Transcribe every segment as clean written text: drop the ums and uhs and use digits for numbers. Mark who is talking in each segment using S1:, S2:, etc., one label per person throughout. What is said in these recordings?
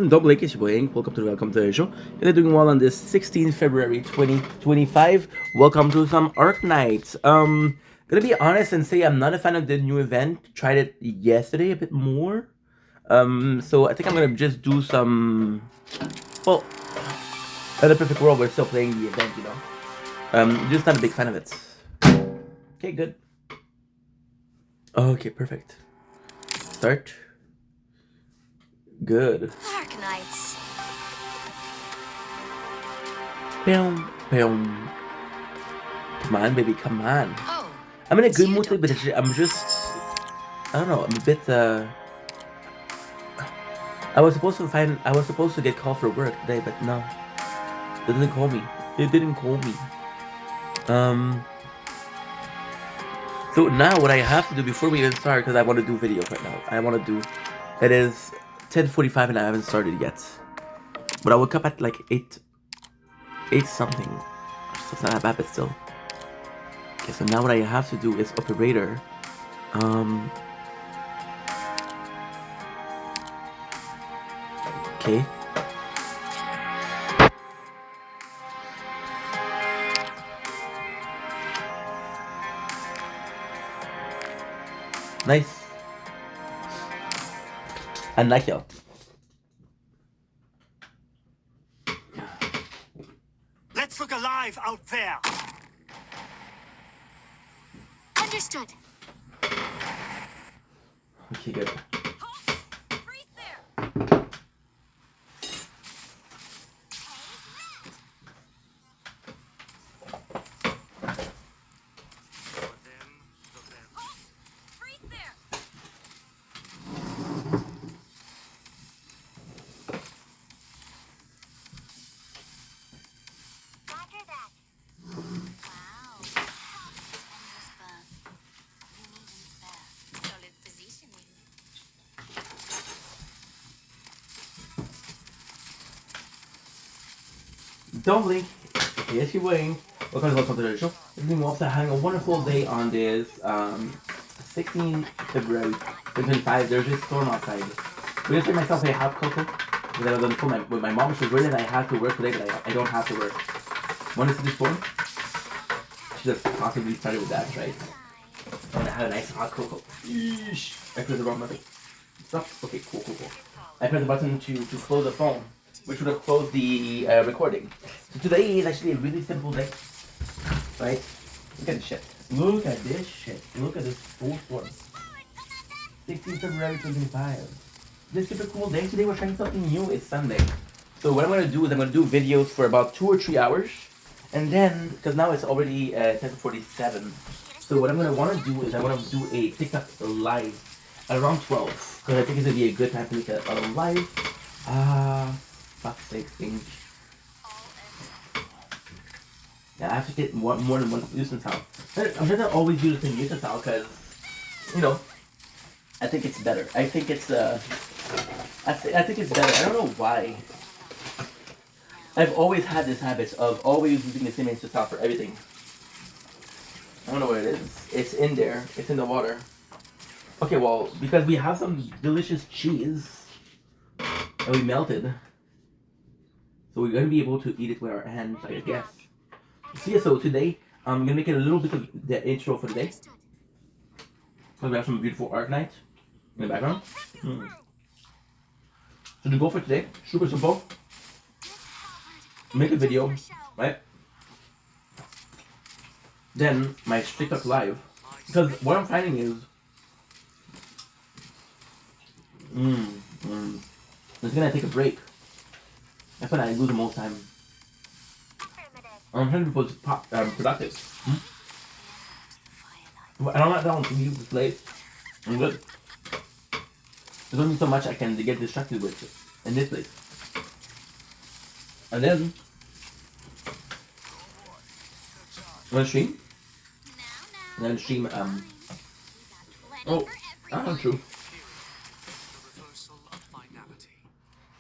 S1: Don't blink, it's your boy Hank. Welcome to the show. You're doing well on this 16th February 2025. Welcome to some Arknight. Gonna be honest and say I'm not a fan of the new event. Tried it yesterday a bit more. So I think I'm gonna just do some. Well, in a perfect world, we're still playing the event, you know. Just not a big fan of it. Okay, good. Okay, perfect. Start. Good.
S2: Arknights.
S1: Boom, boom. Come on, baby, come on.
S2: Oh,
S1: I'm in a
S2: it's
S1: good
S2: you,
S1: mood today, but I'm just. I don't know. I'm a bit. I was supposed to find. I was supposed to get called for work today, but no. They didn't call me. They didn't call me. So now what I have to do before we even start, because I want to do videos right now. I want to do. It is 10:45 and I haven't started yet. But I woke up at like 8 something. So it's not that bad, but still. Okay, so now what I have to do is operator. Okay. Nice. I like you.
S3: Let's look alive out there.
S2: understood.
S1: Okay, good.
S2: Freeze there. Freeze there. Roger that. Wow. Solid positioning.
S1: Don't blink. Yes, you're waiting. Welcome to the show. Everything also having a wonderful day on this 16th February 2025. There's this storm outside. I'm gonna take myself a hot cocoa because I was on the phone with my mom. She was worried that I had to work today, but I don't have to work. Want to see this storm? Should have possibly started with that, right? I'm gonna have a nice hot cocoa. Eesh. I pressed the wrong button. Stop. Okay, cool. I pressed the button to close the phone, which would have closed the recording. So today is actually a really simple day, right? Look at this shit. Look at this shit. Look at this full storm. 16th February 2025. This super cool day. Today we're trying something new. It's Sunday. So what I'm gonna do is I'm gonna do videos for about 2 or 3 hours, and then because now it's already 10:47. So what I'm gonna want to do is I want to do a TikTok live at around 12 because I think it's gonna be a good time to make a live. Fuck's sake, thing. Yeah, I have to get more than one user sound. I'm trying to always use the same user sound because, you know, I think it's better. I think it's I think it's better. I don't know why. I've always had this habit of always using the same user sound for everything. I don't know where it is. It's in there. It's in the water. Okay, well, because we have some delicious cheese that we melted. So we're gonna be able to eat it with our hands, I guess. So yeah, so today I'm gonna make it a little bit of the intro for today. So we have some beautiful arknight in the background. So the goal for today, super simple. Make a video, right? Then my TikTok live. Because what I'm finding is it's gonna take a break. That's when I lose the most time. I'm trying to be productive. I don't like that one to use this place. I'm good. There's only so much I can get distracted with in this place. And then I'm gonna stream. And then stream oh, that's not true.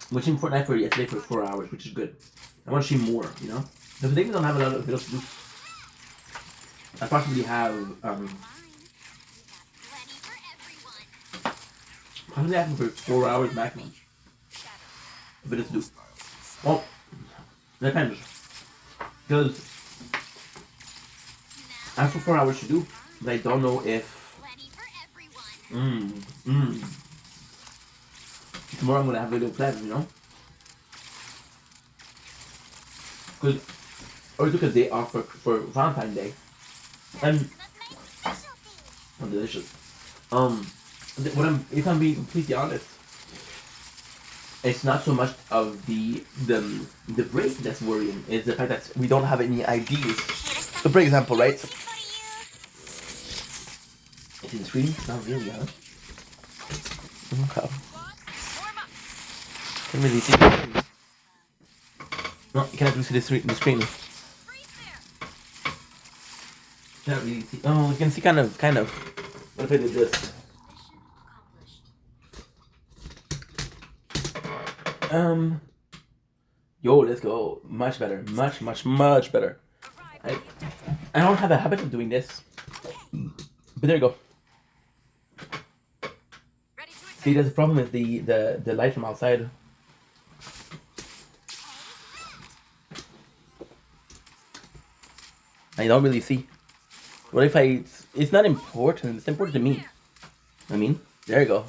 S1: Watching Fortnite for yesterday for 4 hours, which is good. I want to see more, you know? Because today we don't have a lot of videos to do. I possibly have, possibly have for 4 hours maximum. videos to do. Well, depends. Because I have 4 hours to do, but I don't know if
S2: Plenty for everyone.
S1: tomorrow I'm gonna have a video planned, you know? Because I always took a day off for Valentine's Day. And
S2: That's my specialty.
S1: I'm delicious. If I'm being completely honest, it's not so much of the break that's worrying. It's the fact that we don't have any ideas. So, for example, right? It's in the screen? Not really, huh? Okay. Can't really see the screen. No, you cannot really see the screen. Can't really see. Oh, you can see kind of. What if I did this? Yo, let's go. Much better. Much better. I don't have a habit of doing this. But there you go. See, there's a problem with the light from outside. I don't really see. What if it's not important, it's important to me. I mean, there you go.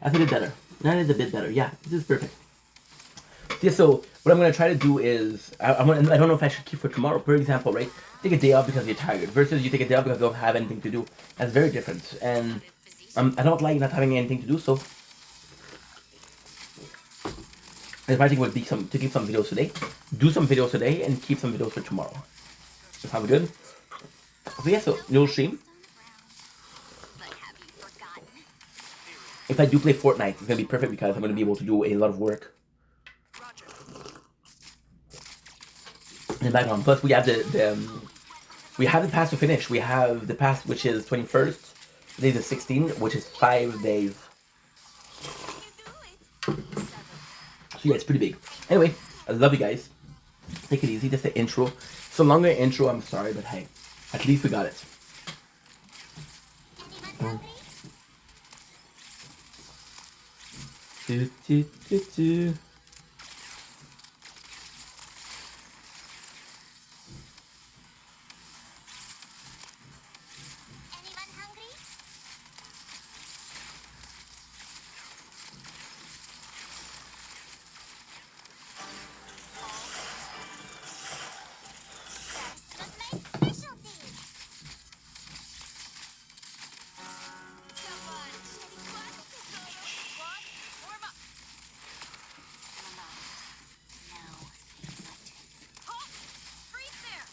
S1: That's a bit better. That is a bit better. Yeah, this is perfect. Yeah, so what I'm gonna try to do is I don't know if I should keep for tomorrow. For example, right? Take a day off because you're tired versus you take a day off because you don't have anything to do. That's very different. And I don't like not having anything to do, so my thing would be to keep some videos today, do some videos today, and keep some videos for tomorrow. Sounds good? So yeah, so you'll stream.
S2: But have you forgotten?
S1: If I do play Fortnite, it's gonna be perfect because I'm gonna be able to do a lot of work in the background. Plus, we have we have the pass to finish. We have the pass which is 21st. Today is 16th, which is 5 days. So yeah, it's pretty big. Anyway, I love you guys. Take it easy. That's the intro. It's a longer intro. I'm sorry, but hey, at least we got it. Do, do, do, do.
S2: Anyone hungry? That's my specialty. Come on, Chevy Quack. Warm up. Now, halt! Freeze there.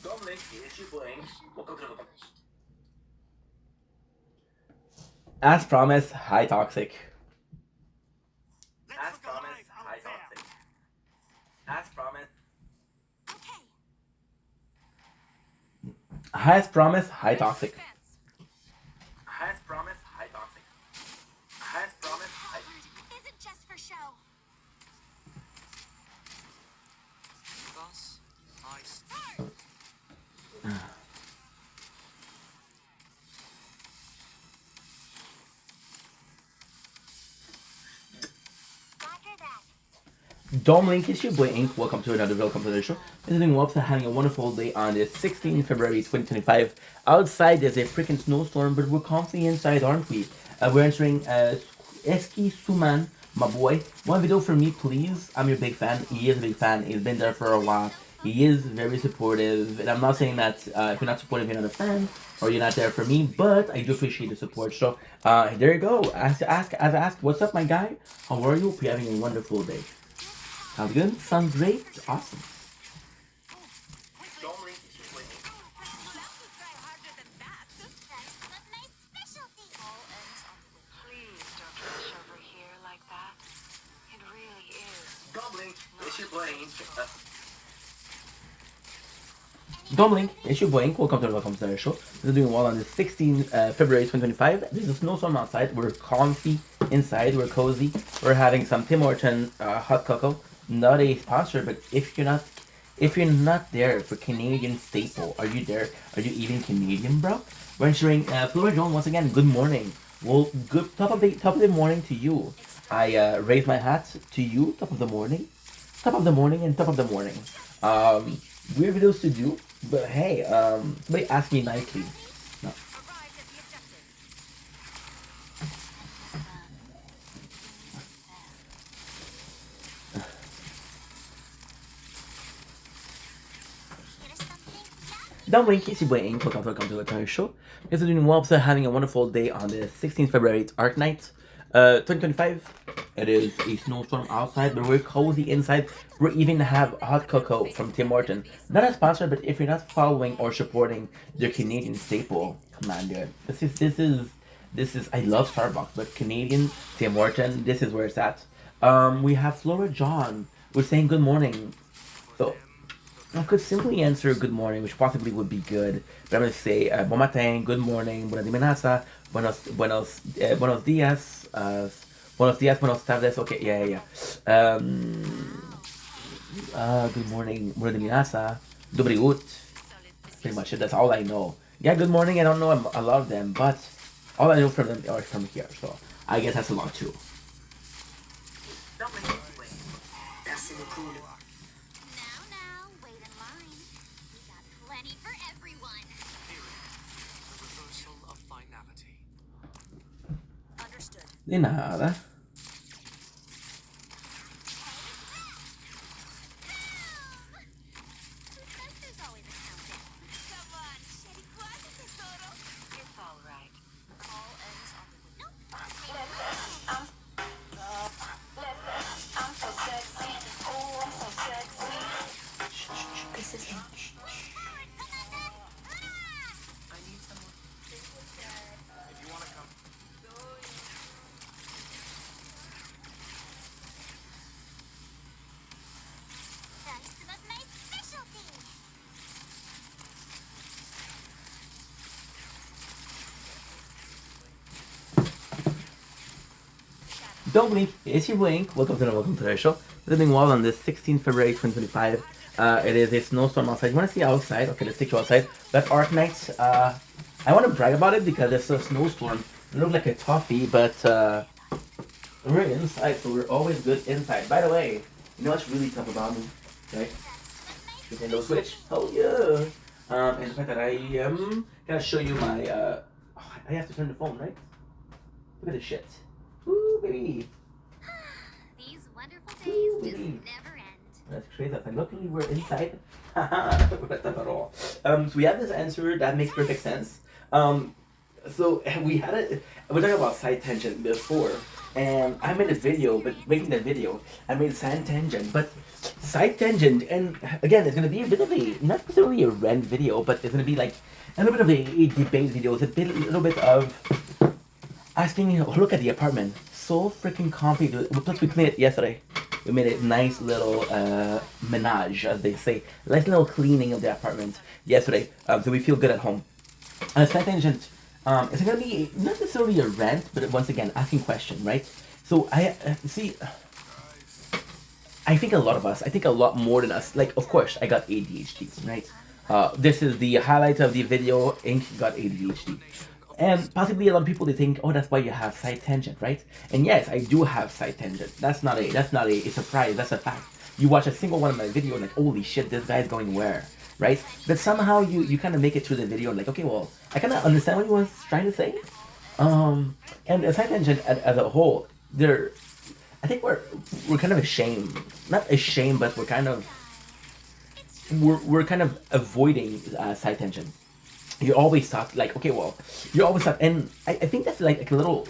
S1: Dominic, here's your bling. Welcome to the... As promised, high toxic.
S3: Let's look alive out there.
S1: As promised.
S2: Okay.
S1: As promised, high toxic. As promised, high toxic. As promised, high toxic.
S2: Isn't just for show.
S3: Boss, ice.
S2: Roger that.
S1: Dominic, it's your boy Ink. Welcome to another Welcome to the show. This is doing well, having a wonderful day on this 16th February 2025. Outside there's a freaking snowstorm, but we're comfy inside, aren't we? We're entering Eski Suman, my boy. One video for me, please. I'm your big fan. He is a big fan. He's been there for a while. He is very supportive, and I'm not saying that if you're not supportive, you're not a fan, or you're not there for me, but I do appreciate the support. So, there you go. As asked, what's up, my guy? How are you? Hope you're having a wonderful day. Sounds good? Sounds great? Awesome.
S2: That's my specialty.
S4: Please don't rush over here like that. It really is.
S1: Dominic, it's your boy. Welcome to the Welcome to the show. We're doing well on the 16th February 2025. There's a snowstorm outside. We're comfy inside. We're cozy. We're having some Tim Horton hot cocoa. Not a sponsor, but if you're not there for Canadian staple, are you there? Are you even Canadian, bro? We're ensuring Flora Joan once again. Good morning. Well, good top of the morning to you. I raise my hat to you. Top of the morning, and top of the morning. Weird videos to do, but hey, somebody asked me nicely. No.
S2: Arrived at the objective. Here's something yummy.
S1: Don't blink, it's your boy Ink. Welcome to the Tony Show. Guys, we're doing well, so having a wonderful day on the 16th February. It's arknight, 2025. It is a snowstorm outside, but we're cozy inside. We even have hot cocoa from Tim Horton. Not a sponsor, but if you're not following or supporting their Canadian staple, come on, dude. This is. I love Starbucks, but Canadian Tim Horton. This is where it's at. We have Flora John. We're saying good morning. So I could simply answer good morning, which possibly would be good, but I'm going to say bon matin, good morning, buenas dimenasa, buenos dias, buenos tardes, okay, yeah. Good morning, buenas dimenasa, dobry ut, pretty much it, that's all I know. Yeah, good morning, I don't know a lot of them, but all I know from them are from here, so I guess that's a lot too.
S3: Don't make it wait. That's in the cooler.
S2: Now, wait in line. We got plenty for everyone.
S3: Here, the reversal of finality.
S2: Understood.
S1: De nada.
S2: Who says there's always a countdown? Come on, Shetty Quad, tesoro.
S4: It's all right.
S2: All ends on the window.
S4: I'm so sexy. Oh, I'm so sexy. This is
S3: I need someone. If you want to come.
S2: That's some of my specialty.
S1: Don't blink, it's your Blink. Welcome to the show. We're doing well on this 16th February 2025. It is a snowstorm outside. You want to see outside? Okay, let's take you outside. That arknight, I want to brag about it because it's a snowstorm. It looked like a toffee, but we're inside, so we're always good inside. By the way, you know what's really tough about me, right? Nintendo Switch. Oh yeah. And the fact that I gotta show you my. I have to turn the phone, right? Look at this shit. Ooh, baby.
S2: These wonderful days just
S1: Ooh.
S2: never end.
S1: That's crazy. And luckily we're inside. Haha, not at all. So we have this answer that makes perfect sense. So we had it. We're talking about side tangent before, and I made a video, but making the video, I made side tangent, but side tangent, and again, it's gonna be a bit of a not necessarily a rant video, but it's gonna be like a little bit of a debate video. It's a little bit of asking, look at the apartment. So freaking comfy. Plus, we cleaned it yesterday. We made a nice little menage, as they say. Nice little cleaning of the apartment yesterday. So we feel good at home. Side tangent. It's going to be not necessarily a rant, but once again, asking question, right? So I see. I think a lot of us, I think a lot more than us. Like, of course, I got ADHD, right? This is the highlight of the video. Ink got ADHD. And possibly a lot of people, they think, oh, that's why you have side tangent, right? And yes, I do have side tangent. That's not a surprise. That's a fact. You watch a single one of my video, and like, holy shit, this guy's going where, right? But somehow you kind of make it through the video, and like, okay, well, I kind of understand what he was trying to say. And the side tangent as a whole, I think we're kind of ashamed. Not ashamed, but we're kind of avoiding side tangent. You always thought like, okay, well, you always thought, and I think that's like a little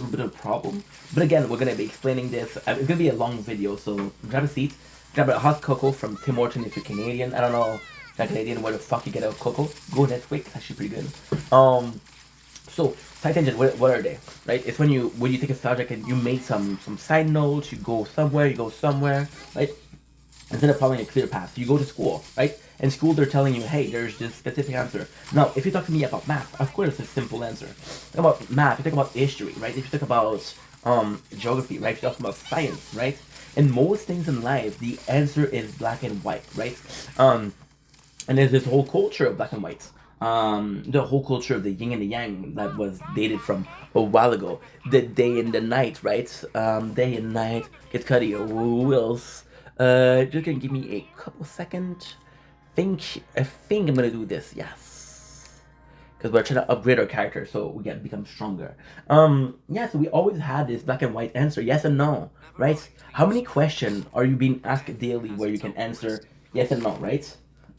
S1: bit of a problem. But again, we're gonna be explaining this. It's gonna be a long video, so grab a seat, grab a hot cocoa from Tim Horton if you're Canadian. I don't know, if you're Canadian, where the fuck you get a cocoa? Go Netflix, it's actually pretty good. So side tangent, what are they? Right? It's when you take a subject and you make some side notes. You go somewhere, right? Instead of following a clear path, you go to school, right? In school, they're telling you, hey, there's this specific answer. Now, if you talk to me about math, of course, it's a simple answer. Talk about math, you talk about history, right? If you talk about geography, right? If you talk about science, right? In most things in life, the answer is black and white, right? And there's this whole culture of black and white. the whole culture of the yin and the yang that was dated from a while ago. The day and the night, right? Day and night. Get Cuddy. Who else? Just gonna give me a couple seconds. I think I'm gonna do this. Yes, because we're trying to upgrade our character so we can become stronger. Yeah. So we always had this black and white answer, yes and no, right? How many questions are you being asked daily where you can answer yes and no, right?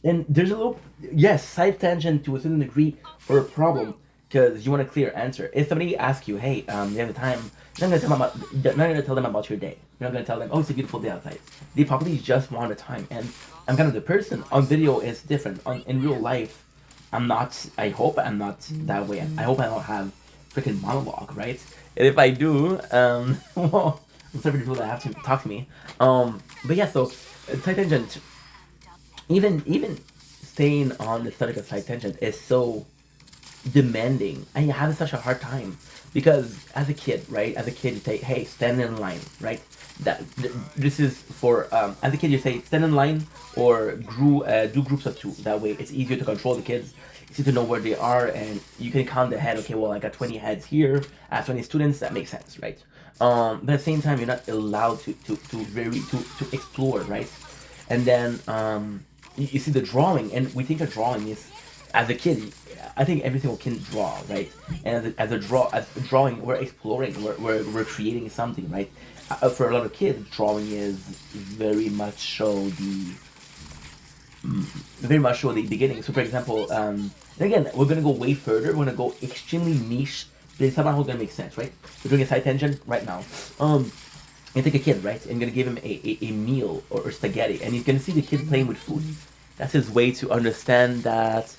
S1: And there's a little, yes, side tangent to a certain degree for a problem because you want a clear answer. If somebody asks you, hey, you have the time, you're not gonna tell them about your day. You're not gonna tell them, oh, it's a beautiful day outside. They probably just want the time. And I'm kind of the person. On video, it's different. In real life, I'm not. I hope I'm not that way. I hope I don't have freaking monologue, right? And if I do, well, I'm sorry for the people that have to talk to me. But yeah, so side tangent. Even staying on the subject of side tangent is so demanding, and you have such a hard time because as a kid, right? As a kid, you say, "Hey, stand in line," right? This is for as a kid, you say, "Stand in line," or do groups of two. That way, it's easier to control the kids. It's easier to know where they are, and you can count the head. Okay, well, I got 20 heads here. I have 20 students. That makes sense, right? But at the same time, you're not allowed to explore, right? And then you see the drawing, and we think a drawing is, as a kid, I think every single kid draw, right? And as a drawing, we're exploring, we're creating something, right? For a lot of kids, drawing is very much so the beginning. So, for example, and again, we're gonna go way further. We're gonna go extremely niche, but it's somehow gonna make sense, right? We're doing a side tangent right now. You take a kid, right, and you're gonna give him a meal or spaghetti, and you're gonna see the kid playing with food. That's his way to understand that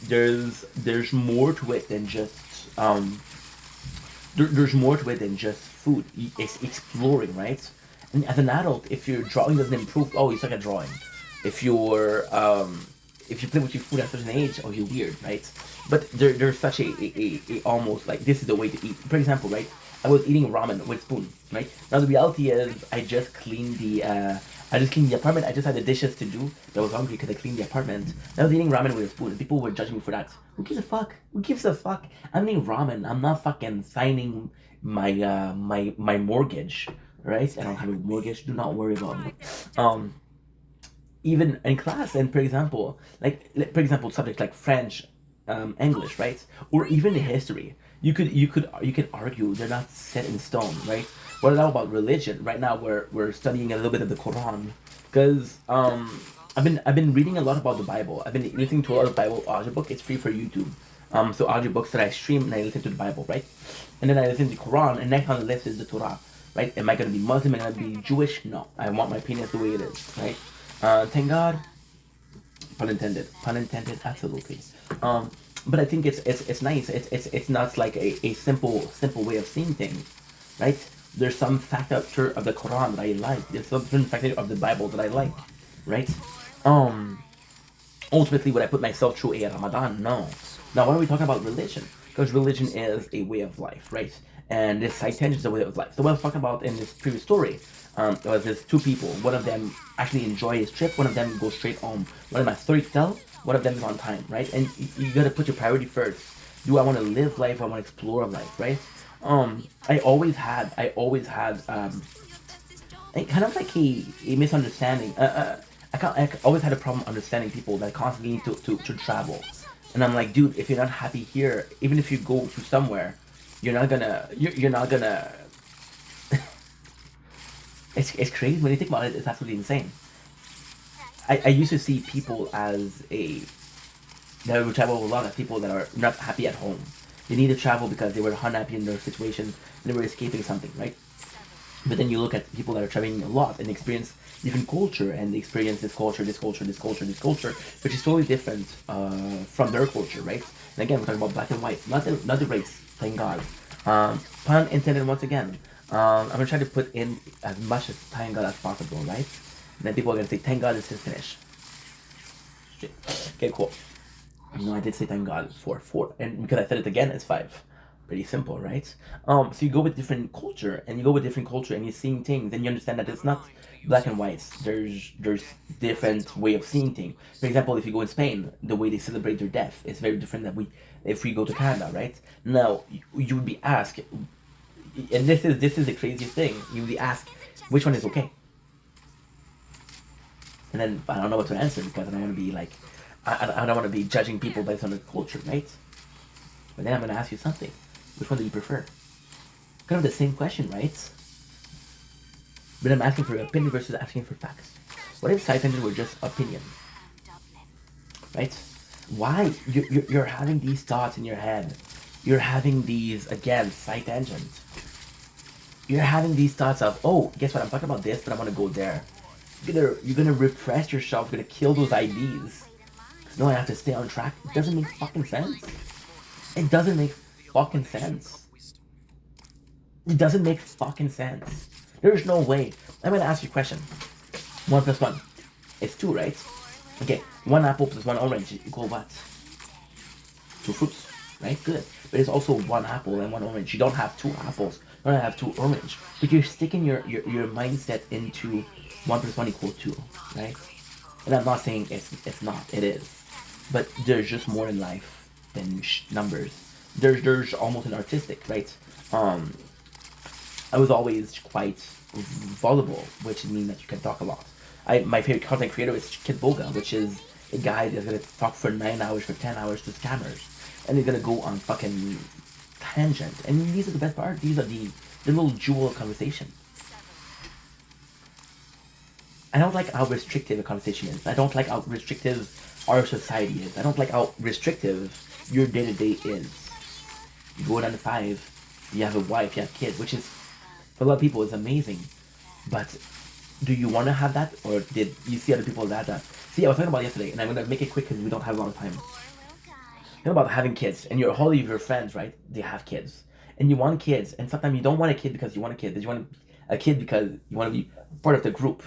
S1: there's more to it than just there's more to it than just food. It's exploring, right? And as an adult, if your drawing doesn't improve, oh, you suck at drawing. If you play with your food at a certain age, oh, you're weird, right? But there's such a almost like this is the way to eat. For example, right? I was eating ramen with spoon, right? Now the reality is I just cleaned the apartment. I just had the dishes to do. I was hungry because I cleaned the apartment. I was eating ramen with a spoon. And people were judging me for that. Who gives a fuck? Who gives a fuck? I'm eating ramen. I'm not fucking signing my mortgage, right? I don't have a mortgage. Do not worry about me. Even in class, and for example, subjects like French, English, right, or even history. You could argue they're not set in stone, right? What about religion? Right now we're studying a little bit of the Quran because I've been reading a lot about the Bible. I've been listening to a lot of Bible audiobook. It's free for YouTube. So audiobooks that I stream and I listen to the Bible, right? And then I listen to the Quran, and next on the list is the Torah, right? Am I gonna be Muslim? Am I gonna be Jewish? No, I want my penis the way it is, right? Thank God. Pun intended. Pun intended. Absolutely. But I think it's nice. It's not like a simple way of seeing things, right? There's some factor of the Quran that I like. There's some factor of the Bible that I like, right? Ultimately, would I put myself through a Ramadan? No. Now, why are we talking about religion? Because religion is a way of life, right? And this side tangent is a way of life. So what I was talking about in this previous story, there was this two people. One of them actually enjoy his trip. One of them goes straight home. One of my stories tell. One of them is on time, right? And you gotta put your priority first. Do I want to live life? Or I want to explore life, right? I always had kind of like a misunderstanding. I always had a problem understanding people that constantly need to travel. And I'm like, dude, if you're not happy here, even if you go to somewhere, you're not gonna. It's crazy when you think about it. It's absolutely insane. I used to see people that would travel a lot as people that are not happy at home. They need to travel because they were unhappy in their situation and they were escaping something, right? But then you look at people that are traveling a lot and experience different culture, and they experience this culture, which is totally different from their culture, right? And again, we're talking about black and white, not the race, thank God. Pun intended once again. I'm gonna try to put in as much as thank God as possible, right? And then people are gonna say, thank God this is finished. Okay, cool. No, I did say thank God for 4, and because I said it again, it's 5. Pretty simple, right? So you go with different culture, and you're seeing things, and you understand that it's not black and white. There's different way of seeing things. For example, if you go in Spain, the way they celebrate their death is very different than if we go to Canada, right? Now you would be asked, and this is the craziest thing. You would be asked which one is okay, and then I don't know what to answer because I don't want to be like, I don't want to be judging people based on their culture, right? But then I'm gonna ask you something. Which one do you prefer? Kind of the same question, right? But I'm asking for your opinion versus asking for facts. What if side tangent were just opinion? Right? Why? You're having these thoughts in your head. You're having these, again, side tangent. You're having these thoughts of, oh, guess what? I'm talking about this, but I want to go there. You're gonna repress yourself. You're gonna kill those ideas. Because no, I have to stay on track. It doesn't make fucking sense. It doesn't make fucking sense. It doesn't make fucking sense. There's no way. I'm gonna ask you a question. 1 plus 1. It's 2, right? Okay, 1 apple plus 1 orange equal what? 2 fruits, right? Good. But it's also 1 apple and 1 orange. You don't have 2 apples. You don't have 2 orange. But you're sticking your mindset into 1 plus 1 equal 2, right? And I'm not saying it's not. It is. But there's just more in life than numbers. There's almost an artistic, right? I was always quite voluble, which means that you can talk a lot. My favorite content creator is Kid Boga, which is a guy that's gonna talk for 9 hours, for 10 hours to scammers, and they're gonna go on fucking tangent. And these are the best part. These are the little jewel of conversation. I don't like how restrictive a conversation is. I don't like how restrictive our society is. I don't like how restrictive your day-to-day is. You go 9 to 5, you have a wife, you have kids, which is, for a lot of people, is amazing. But do you want to have that, or did you see other people that? See, I was talking about yesterday, and I'm going to make it quick because we don't have a lot of time. You know about having kids, and all of your friends, right, they have kids. And you want kids, and sometimes you don't want a kid because you want a kid, but you want a kid because you want to be part of the group.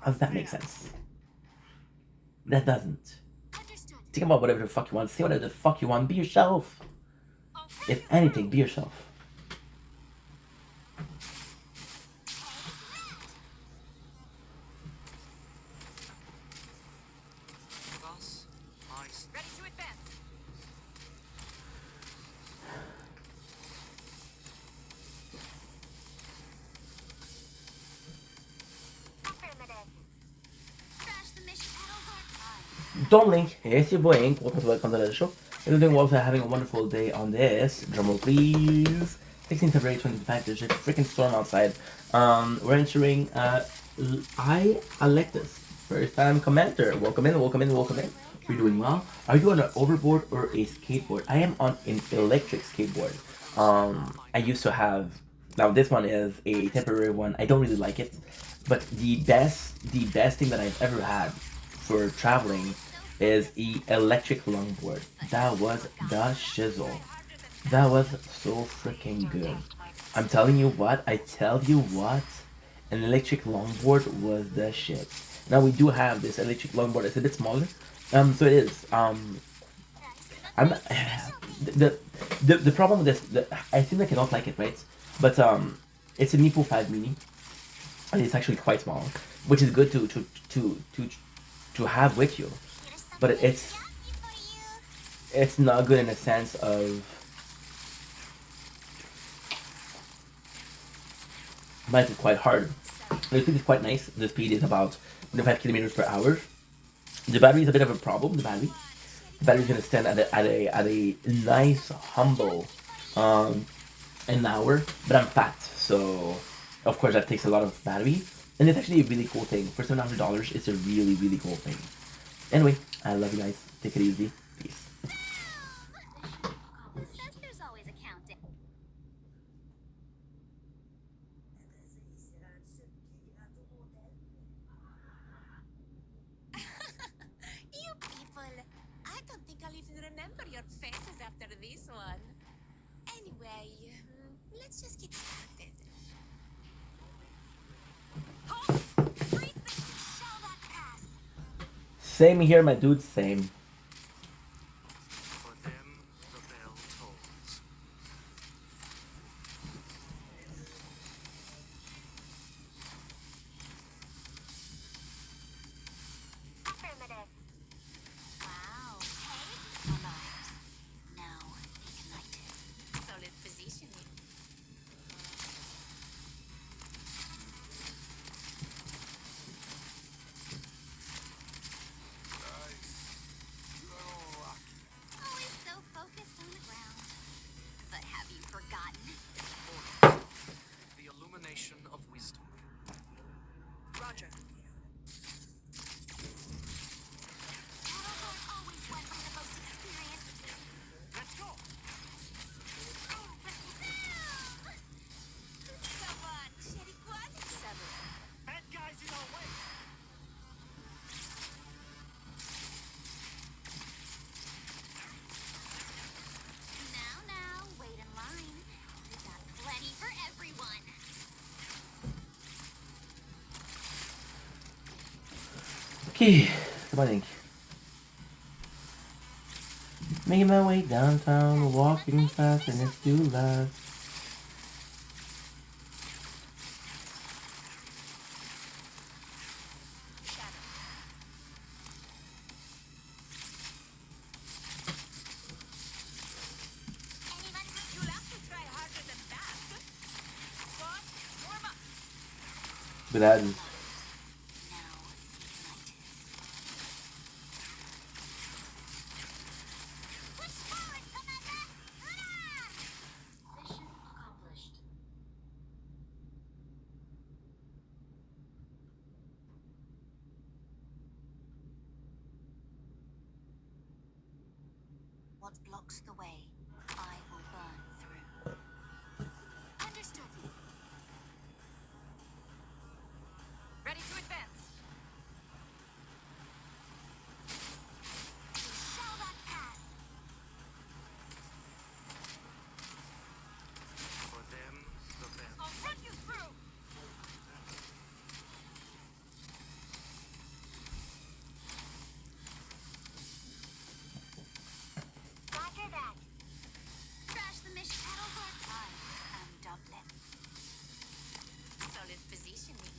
S1: How does that make sense? That doesn't. Think about whatever the fuck you want. Say whatever the fuck you want. Be yourself. If anything, be yourself.
S3: Ready to advance.
S2: Crash the mission at over time.
S1: Don't Link, it's your boy Ink. Welcome to the show. You're doing well, having a wonderful day on this. Drumroll please. 16th February 2025, there's a freaking storm outside. We're entering Allectus. First time commenter. Welcome in. You're doing well. Are you on an overboard or a skateboard? I am on an electric skateboard. I used to have, now this one is a temporary one. I don't really like it. But the best thing that I've ever had for traveling is the electric longboard. That was the shizzle. That was so freaking good. I'm telling you what, an electric longboard was the shit. Now we do have this electric longboard. It's a bit smaller. So it is. I'm the problem with this. I think I cannot like it, right? But it's a Nipo 5 Mini, and it's actually quite small, which is good to have with you. But it's not good in the sense of, might be quite hard. The speed is quite nice. The speed is about 25 kilometers per hour. The battery is a bit of a problem. The battery is gonna stand at a nice humble an hour. But I'm fat, so of course that takes a lot of battery. And it's actually a really cool thing. For $700, it's a really cool thing. Anyway, I love you guys. Take it easy. Peace.
S2: Who says there's always accounting?
S5: You people, I don't think I'll even remember your faces after this one. Anyway, let's just get started.
S1: Same here, my dude. Same.
S3: For them, the bell tolls.
S1: Come on, Ink. Making my way downtown, walking fast, and it's too loud.
S5: Anyone? You'll have to try harder than that. Boss, warm up.
S1: But that is.
S2: Now, push forward, Commander! Hurrah! Mission accomplished. What blocks the way, I will burn through. Understood.
S5: Ready to advance.
S2: Shall not pass.
S3: For them, the best.
S5: I'll run you through.
S2: Roger that. Crash the mission. Petals are time. And Dublin.
S5: Solid positioning.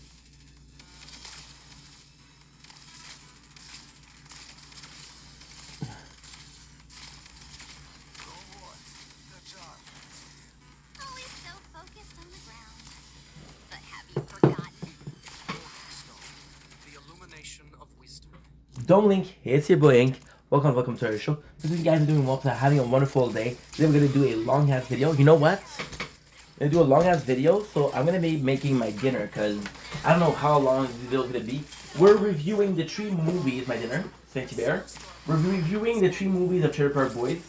S3: Go boy. Good job.
S2: Always so focused on the ground. But have you forgotten?
S3: Golden stone. The illumination of wisdom.
S1: Dome Link, it's your boy Ink. Welcome to our show. Hope you guys are doing well, having a wonderful day. Today we're gonna do a long ass video. You know what? I'm gonna do a long ass video, so I'm gonna be making my dinner because I don't know how long this video is gonna be. We're reviewing the 3 movies, my dinner, Saint Bear. We're reviewing the 3 movies of Trailer Park Boys.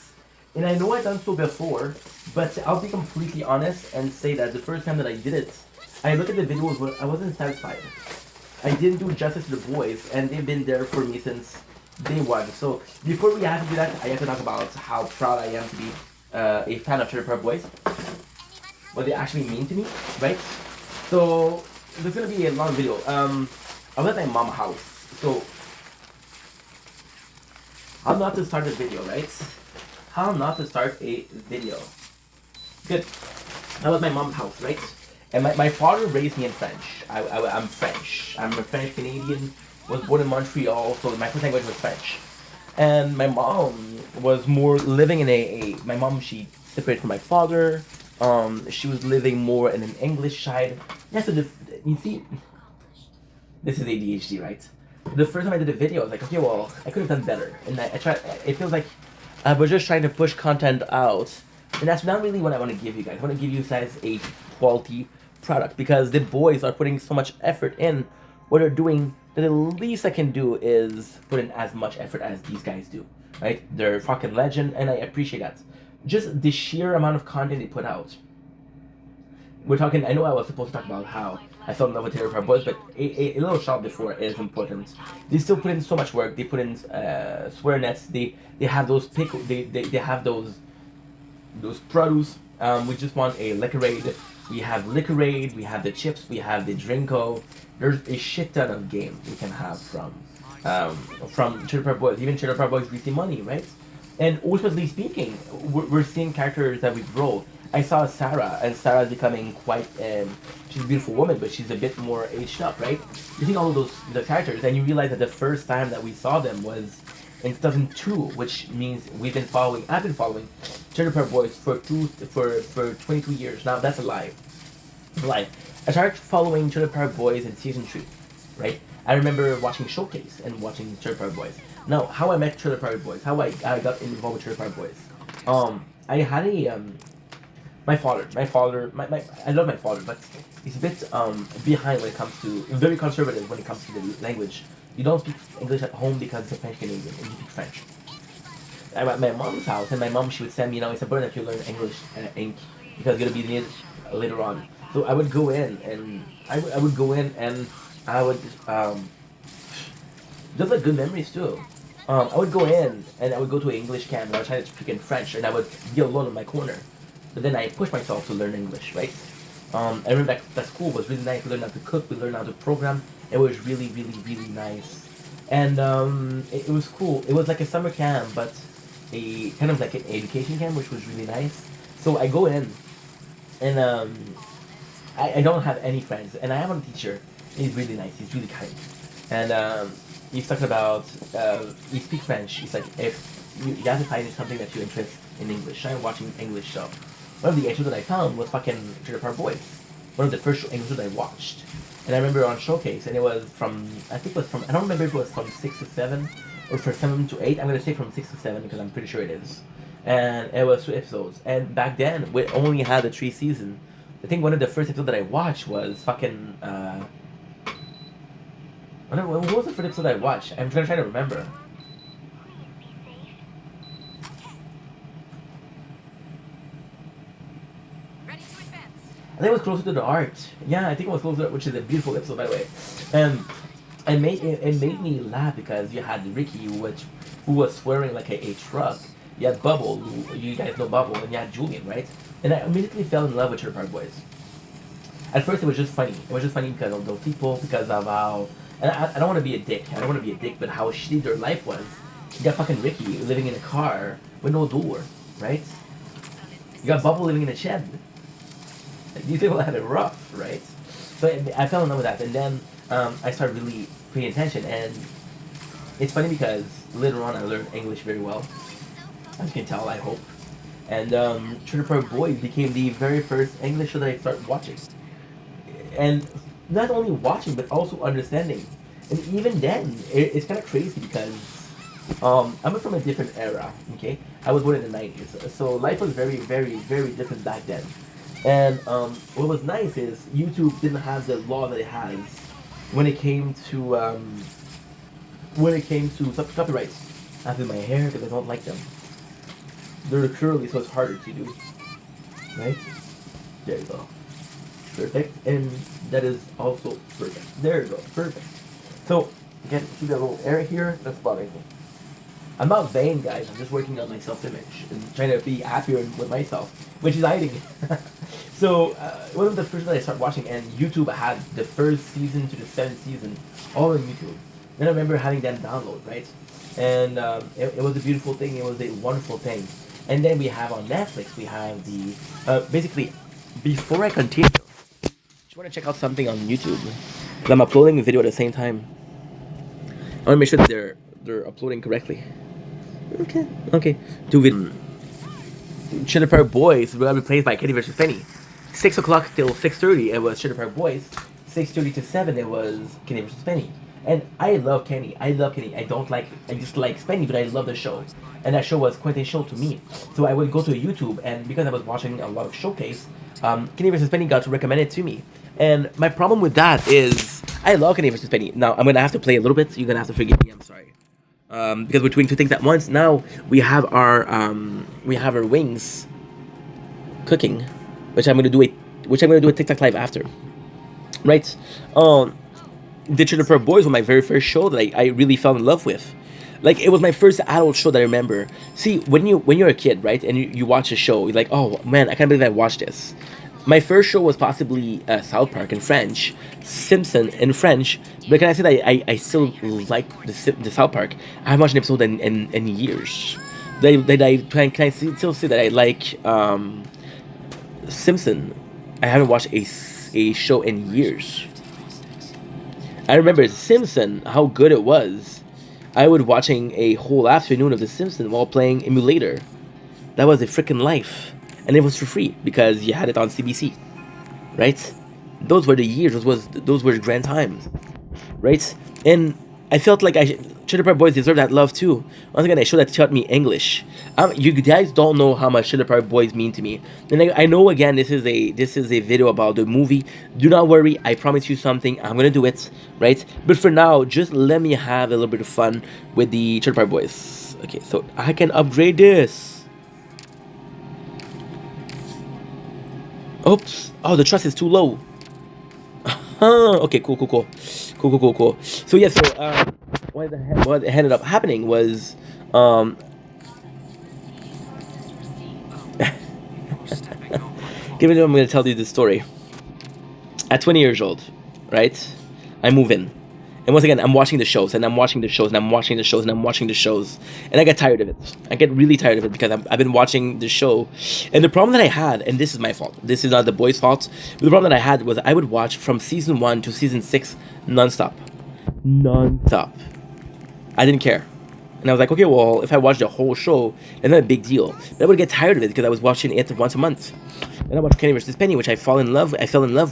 S1: And I know I've done so before, but I'll be completely honest and say that the first time that I did it, I looked at the videos, but I wasn't satisfied. I didn't do justice to the boys, and they've been there for me since day one. So before we have to do that, I have to talk about how proud I am to be a fan of Trailer Park Boys. What they actually mean to me, right? So this is gonna be a long video. I'm at my mom's house, so how not to start a video, right? How not to start a video. Good. I was at my mom's house, right? And my father raised me in French. I'm French. I'm a French Canadian. Was born in Montreal, so my first language was French. And my mom was more living in my mom, she separated from my father. She was living more in an English side. Yeah, so you see, this is ADHD, right? The first time I did a video, I was like, okay, well, I could have done better. And I tried, it feels like I was just trying to push content out. And that's not really what I want to give you guys. I want to give you guys a quality product because the boys are putting so much effort in what they're doing that the least I can do is put in as much effort as these guys do, right? They're fucking legend, and I appreciate that. Just the sheer amount of content they put out. We're talking, I know I was supposed to talk about how I fell in love with Trailer Park Boys, but a little shot before is important. They still put in so much work. They put in swear nets. They have those they have those produce. We just want a Liquorade. We have Liquorade. We have the chips. We have the Drinko. There's a shit ton of game we can have from Trailer Park Boys. Even Trailer Park Boys receive money, right? And ultimately speaking, we're seeing characters that we grow. I saw Sarah, and Sarah's becoming quite, she's a beautiful woman, but she's a bit more aged up, right? You see all of the characters, and you realize that the first time that we saw them was in 2002, which means I've been following Trailer Park Boys for 22 years. Now, that's a lie. It's a lie. I started following Trailer Park Boys in season 3, right? I remember watching Showcase and watching Trailer Park Boys. Now, how I met Trailer Park Boys, how I got involved with Trailer Park Boys. I had a, my father, I love my father, but he's a bit behind when it comes to, very conservative when it comes to the language. You don't speak English at home because it's a French Canadian and you speak French. I'm at my mom's house, and my mom, she would send me, it's important that you learn English ink because it's gonna be needed later on. So I would go in and I would go in and I would just like good memories too. I would go in and I would go to an English camp and I would try to speak in French and I would be alone in my corner. But then I pushed myself to learn English, right? I remember that school was really nice. We learned how to cook, we learned how to program. It was really, really, really nice and it was cool. It was like a summer camp, but a kind of like an education camp, which was really nice. So I go in, and I don't have any friends, and I have a teacher. He's really nice. He's really kind, and he's talking about he speaks French. He's like, if you have to find something that you interest in English. I'm watching English show. One of the shows that I found was fucking Trailer Park Boys. One of the first English shows I watched, and I remember on Showcase, and it was from I think it was from I don't remember if it was from 6 to 7 or from 7 to 8. I'm gonna say from 6 to 7 because I'm pretty sure it is. And it was 2 episodes. And back then we only had the 3 seasons. I think one of the first episodes that I watched was fucking. What was the first episode I watched? I'm trying to remember.
S5: Ready to advance.
S1: I think it was Closer to the Art. Yeah, I think it was Closer, which is a beautiful episode, by the way. It made me laugh because you had Ricky, who was swearing like a truck. You had Bubble, who you guys know Bubble, and you had Julian, right? And I immediately fell in love with Trailer Park Boys. At first, it was just funny. It was just funny because of those people, because of how. And I don't want to be a dick. I don't want to be a dick, but how shitty their life was. You got fucking Ricky living in a car with no door, right? You got Bubble living in a shed. Like, these people had it rough, right? So I fell in love with that, and then I started really paying attention, and it's funny because later on I learned English very well, as you can tell, I hope. And Trailer Park Boys became the very first English show that I started watching, and not only watching but also understanding. And even then, it's kind of crazy because I'm from a different era. Okay, I was born in the 90s, so life was very, very, very different back then. And what was nice is YouTube didn't have the law that it has when it came to copyrights. I have to do my hair because I don't like them. They're curly, so it's harder to do. Right? There you go. Perfect. And that is also perfect. There you go. Perfect. So, again, see that little area here? That's bothering me. I'm not vain, guys. I'm just working on my self-image and trying to be happier with myself, which is hiding. So, one of the first that I started watching, and YouTube had the first season to the 7th season all on YouTube. Then I remember having them download, right? And it was a beautiful thing. It was a wonderful thing. And then we have on Netflix, we have the basically. Before I continue, just want to check out something on YouTube. Because I'm uploading a video at the same time. I want to make sure that they're uploading correctly. Okay. Two videos. Trailer Park Boys will be replaced by Kenny vs. Penny. 6 o'clock till 6:30 it was Trailer Park Boys. 6:30 to 7 it was Kenny vs. Penny. And I love Kenny. I just like Penny, but I love the show. And that show was quintessential to me. So I would go to YouTube, and because I was watching a lot of Showcase, Kenny vs. Penny got recommended to me. And my problem with that is, I love Kenny vs. Penny. Now, I'm going to have to play a little bit. You're going to have to forgive me. I'm sorry. Because we're doing two things at once. Now, we have our wings cooking, which I'm going to do a TikTok live after. Right? The Trailer Park Boys were my very first show that I really fell in love with. Like, it was my first adult show that I remember. See, when you're a kid, right, and you watch a show, you're like, oh man, I can't believe I watched this. My first show was possibly South Park in French, Simpson in French, but can I say that I still like the South Park? I haven't watched an episode in years. Can I still say that I like Simpson? I haven't watched a show in years. I remember Simpson, how good it was. I was watching a whole afternoon of The Simpsons while playing emulator. That was a freaking life. And it was for free because you had it on CBC. Right? Those were the years. Those were grand times. Right? And I felt like Trailer Park Boys deserve that love too. Once again, I show that taught me English. You guys don't know how much Trailer Park Boys mean to me. And I know, again, this is a video about the movie. Do not worry, I promise you something. I'm gonna do it, right? But for now, just let me have a little bit of fun with the Trailer Park Boys. Okay, so I can upgrade this. Oops! Oh, the trust is too low. Okay, cool. So yeah, what ended up happening was, given that I'm going to tell you this story. At 20 years old, right, I move in, And once again, I'm watching the shows, and I'm watching the shows, and I'm watching the shows, and I'm watching the shows, and I get tired of it. I get really tired of it because I've been watching the show, and the problem that I had, and this is my fault. This is not the boys' fault. But the problem that I had was I would watch from season 1 to season 6 nonstop. I didn't care. And I was like, okay, well, if I watch the whole show, it's not a big deal. But I would get tired of it because I was watching it once a month. And I watched Kenny vs. Penny, which I fell in love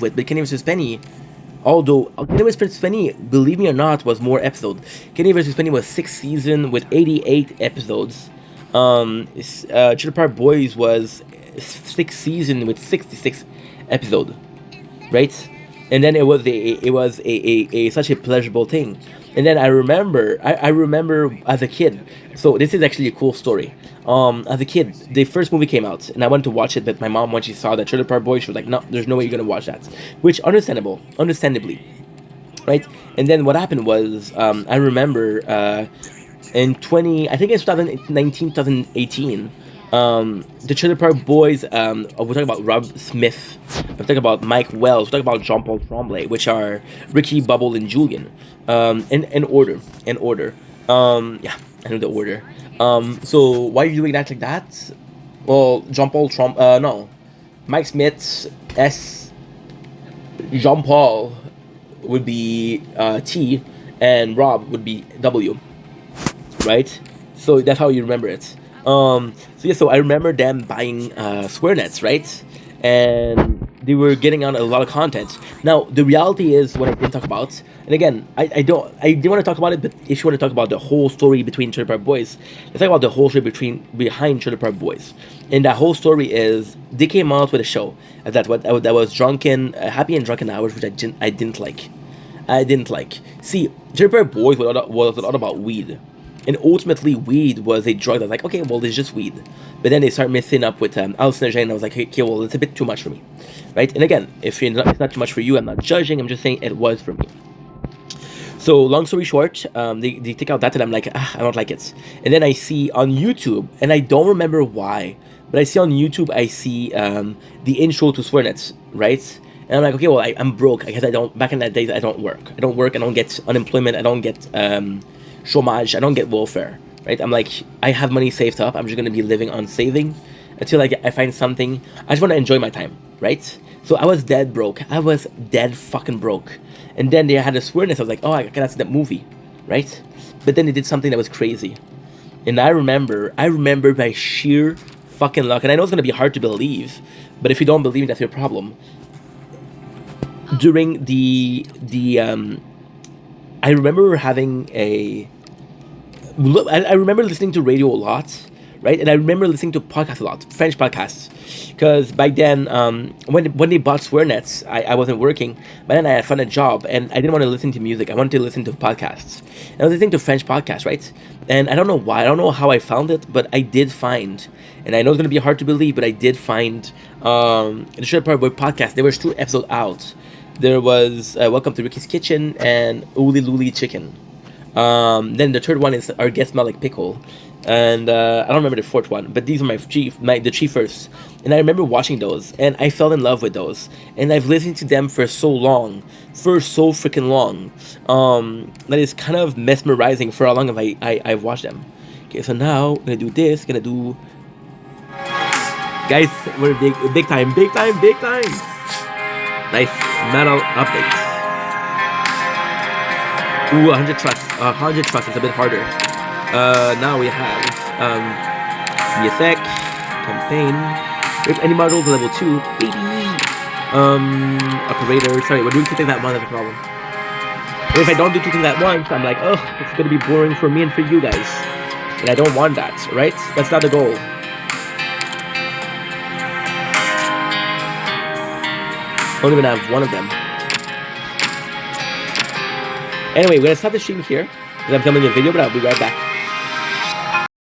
S1: with. But Kenny vs. Penny, although Kenny vs. Penny, believe me or not, was more episodes. Kenny vs. Penny was 6th season with 88 episodes. Trailer Park Boys was 6th season with 66 episodes, right? And then it was a such a pleasurable thing. And then I remember as a kid. So this is actually a cool story. As a kid, the first movie came out, and I wanted to watch it, but my mom, when she saw that Trailer Park Boys, she was like, "No, there's no way you're gonna watch that," which understandably, right? And then what happened was, I remember in 2019, 2018. The Trailer Park Boys, we're talking about Rob Smith, we're talking about Mike Wells, we're talking about Jean-Paul Tremblay, which are Ricky, Bubble, and Julian. In order. Yeah, I know the order. So why are you doing that like that? Well, Jean-Paul no. Mike Smith, S. Jean-Paul would be T, and Rob would be W. Right? So that's how you remember it. So I remember them buying square nets, right? And they were getting on a lot of content. Now the reality is, what I didn't talk about, and again, I didn't want to talk about it, but if you want to talk about the whole story between Trailer Park Boys, let's talk about the whole story behind Trailer Park Boys. And that whole story is, they came out with a show that was Happy and Drunken Hours, which I didn't like. See, Trailer Park Boys was a lot about weed. And ultimately, weed was a drug that was like, okay, well, it's just weed. But then they start messing up with hallucinogen, and I was like, hey, okay, well, it's a bit too much for me, right? And again, if it's not too much for you, I'm not judging. I'm just saying it was for me. So long story short, they take out that, and I'm like, I don't like it. And then I see on YouTube, and I don't remember why, but I see on YouTube, I see the intro to SwearNets, right? And I'm like, okay, well, I'm broke. I guess back in that days, I don't work. I don't get unemployment. I don't get chômage. I don't get welfare, right? I'm like, I have money saved up. I'm just going to be living on saving until I find something. I just want to enjoy my time, right? So I was dead broke. I was dead fucking broke. And then they had a SwearNet. I was like, oh, I gotta see that movie, right? But then they did something that was crazy. And I remember by sheer fucking luck, and I know it's going to be hard to believe, but if you don't believe me, that's your problem. During I remember having I remember listening to radio a lot, right? And I remember listening to podcasts a lot, French podcasts, because back then, when they bought SwearNets, I wasn't working, but then I had found a job, and I didn't want to listen to music. I wanted to listen to podcasts. And I was listening to French podcasts, right? And I don't know why, I don't know how I found it, but I did find, and I know it's going to be hard to believe, but I did find the Trailer Park Boy podcast. There was 2 episodes out. There was Welcome to Ricky's Kitchen and Ooly Looly Chicken. Then the third one is Our Guest Smell Like Pickle. And I don't remember the 4th one, but these are the 3 first. And I remember watching those, and I fell in love with those. And I've listened to them for so freaking long, that is kind of mesmerizing for how long have I've watched them. Okay, so now I'm gonna do this. Guys, we're big time. Nice metal updates. Ooh, 100 trucks. 100 trucks is a bit harder. Now we have BSX campaign. If any models level 2, baby. Operator. Sorry, we're doing 2 things at once. That's a problem. And if I don't do 2 things at once, I'm like, oh, it's gonna be boring for me and for you guys, and I don't want that, right? That's not the goal. Only gonna have one of them. Anyway, we're gonna stop the stream here because I'm filming a video, but I'll be right back.